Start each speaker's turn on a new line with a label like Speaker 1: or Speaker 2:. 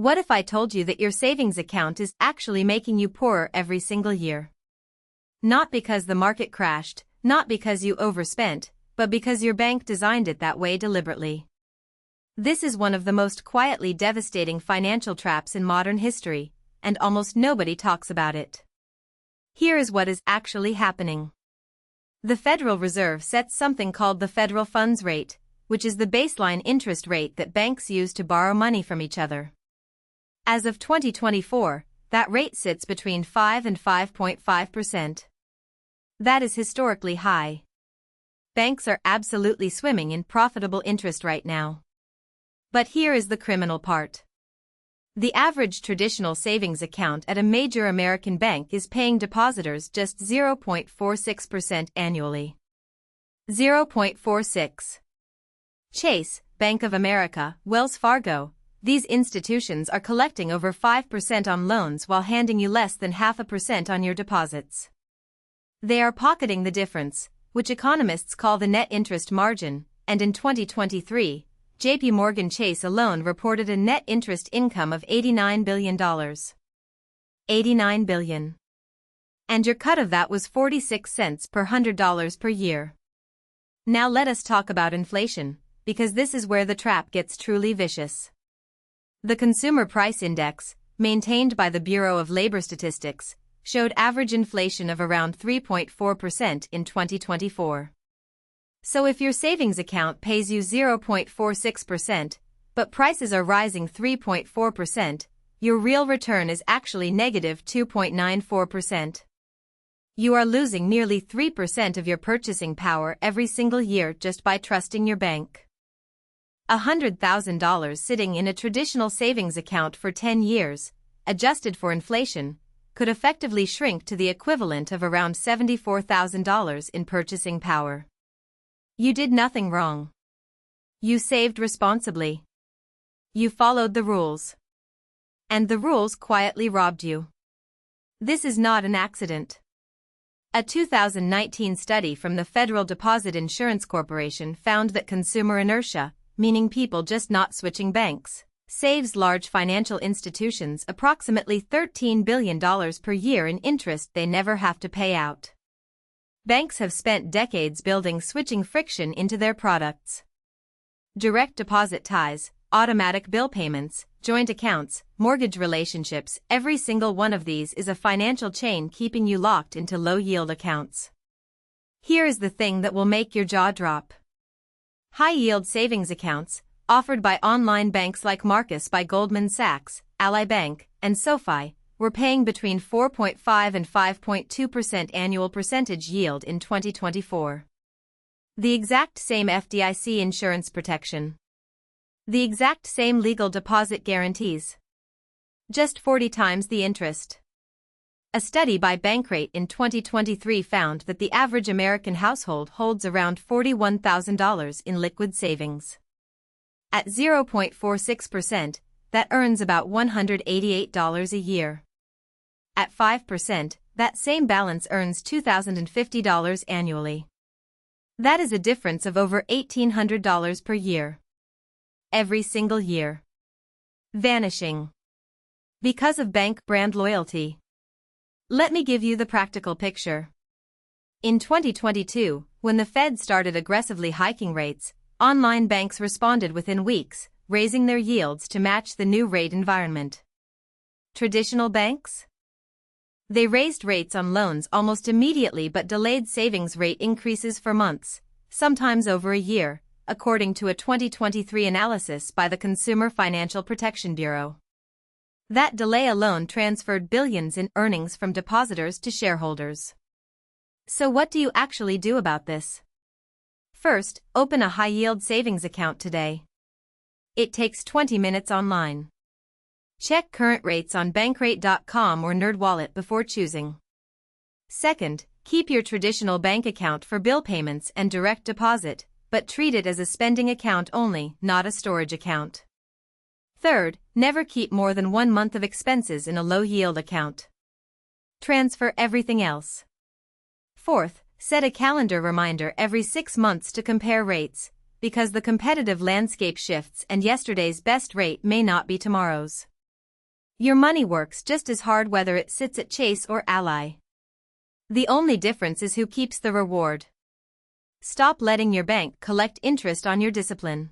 Speaker 1: What if I told you that your savings account is actually making you poorer every single year? Not because the market crashed, not because you overspent, but because your bank designed it that way deliberately. This is one of the most quietly devastating financial traps in modern history, and almost nobody talks about it. Here is what is actually happening. The Federal Reserve sets something called the federal funds rate, which is the baseline interest rate that banks use to borrow money from each other. As of 2024, that rate sits between 5 and 5.5%. That is historically high. Banks are absolutely swimming in profitable interest right now. But here is the criminal part. The average traditional savings account at a major American bank is paying depositors just 0.46% annually. 0.46. Chase, Bank of America, Wells Fargo, these institutions are collecting over 5% on loans while handing you less than 0.5% on your deposits. They are pocketing the difference, which economists call the net interest margin, and in 2023, JP Morgan Chase alone reported a net interest income of $89 billion. $89 billion. And your cut of that was 46 cents per $100 per year. Now let us talk about inflation, because this is where the trap gets truly vicious. The Consumer Price Index, maintained by the Bureau of Labor Statistics, showed average inflation of around 3.4% in 2024. So if your savings account pays you 0.46%, but prices are rising 3.4%, your real return is actually negative 2.94%. You are losing nearly 3% of your purchasing power every single year just by trusting your bank. $100,000 sitting in a traditional savings account for 10 years, adjusted for inflation, could effectively shrink to the equivalent of around $74,000 in purchasing power. You did nothing wrong. You saved responsibly. You followed the rules. And the rules quietly robbed you. This is not an accident. A 2019 study from the Federal Deposit Insurance Corporation found that consumer inertia, meaning people just not switching banks, saves large financial institutions approximately $13 billion per year in interest they never have to pay out. Banks have spent decades building switching friction into their products. Direct deposit ties, automatic bill payments, joint accounts, mortgage relationships, every single one of these is a financial chain keeping you locked into low-yield accounts. Here is the thing that will make your jaw drop. High-yield savings accounts, offered by online banks like Marcus by Goldman Sachs, Ally Bank, and SoFi, were paying between 4.5 and 5.2% annual percentage yield in 2024. The exact same FDIC insurance protection. The exact same legal deposit guarantees. Just 40 times the interest. A study by Bankrate in 2023 found that the average American household holds around $41,000 in liquid savings. At 0.46%, that earns about $188 a year. At 5%, that same balance earns $2,050 annually. That is a difference of over $1,800 per year. Every single year. Vanishing. Because of bank brand loyalty. Let me give you the practical picture. In 2022, when the Fed started aggressively hiking rates, online banks responded within weeks, raising their yields to match the new rate environment. Traditional banks? They raised rates on loans almost immediately but delayed savings rate increases for months, sometimes over a year, according to a 2023 analysis by the Consumer Financial Protection Bureau. That delay alone transferred billions in earnings from depositors to shareholders. So what do you actually do about this? First, open a high-yield savings account today. It takes 20 minutes online. Check current rates on Bankrate.com or NerdWallet before choosing. Second, keep your traditional bank account for bill payments and direct deposit, but treat it as a spending account only, not a storage account. Third, never keep more than 1 month of expenses in a low-yield account. Transfer everything else. Fourth, set a calendar reminder every 6 months to compare rates, because the competitive landscape shifts and yesterday's best rate may not be tomorrow's. Your money works just as hard whether it sits at Chase or Ally. The only difference is who keeps the reward. Stop letting your bank collect interest on your discipline.